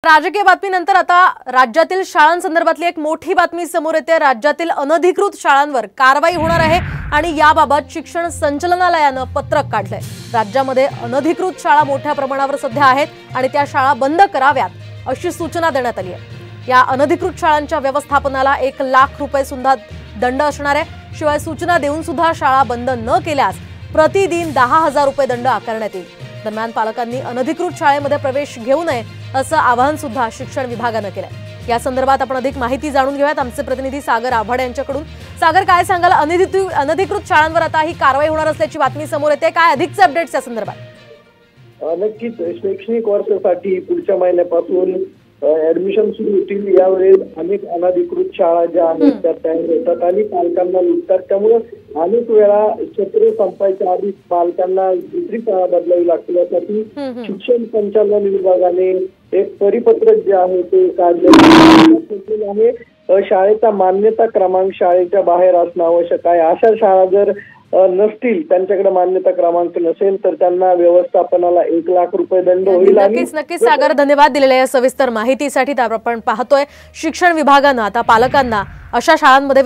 राजकीय बातमीनंतर आता राज्यातील शाळांसंदर्भातली एक मोठी बातमी समोर येते। राज्यातील अनधिकृत शाळांवर कारवाई होणार आहे आणि याबाबत शिक्षण संचालनालयाने पत्रक काढलंय। राज्यामध्ये अनधिकृत शाळा मोठ्या प्रमाणावर सध्या आहेत आणि त्या शाळा बंद कराव्यात अशी सूचना देण्यात आली आहे। या अनधिकृत शाळांच्या व्यवस्थापनाला 1 लाख रुपये सुद्धा दंड असणार आहे। शिवाय सूचना देऊन सुद्धा शाळा बंद न केल्यास प्रतिदिन 10,000 रुपये दंड आकारण्यात येईल। दरम्यान पालकांनी अनधिकृत शाळेमध्ये प्रवेश घेऊ नये असं आवाहन सुद्धा शिक्षण विभागाने केलंय। या संदर्भात आपण अधिक माहिती जाणून घेऊयात आमचे प्रतिनिधी सागर आव्हाड यांच्याकडून। सागर, काय सांगाल? अनधिकृत शाळांवर आता ही कारवाई होणार असल्याची बातमी समोर येते, काय अधिकचे अपडेट्स या संदर्भात? नक्कीच शैक्षणिक वर्षासाठी पुढच्या महिन्यापासून ऍडमिशन सुरू होतील। यावेळेस अनेक अनधिकृत शाळा ज्या आहेत त्या तयार होतात आणि पालकांना निघतात। त्यामुळे अनेक वेळा सत्र संपायच्या आधी पालकांना दुसरी शाळा बदलावी लागते। यासाठी शिक्षण संचालन विभागाने एक परिपत्रक जे आहे ते काढलेलं आहे। शाळेचा मान्यता क्रमांक शाळेच्या बाहेर असणं आवश्यक आहे। अशा शाळा जर नसतील, त्यांच्याकडे मान्यता क्रमांक नसेल तर त्यांना व्यवस्थापनाला 1 लाख रुपये दंड होईल। नक्कीच सागर, धन्यवाद दिलेल्या या सविस्तर माहितीसाठी। आपण पाहतोय शिक्षण विभागाने आता पालकांना अशा शाळांमध्ये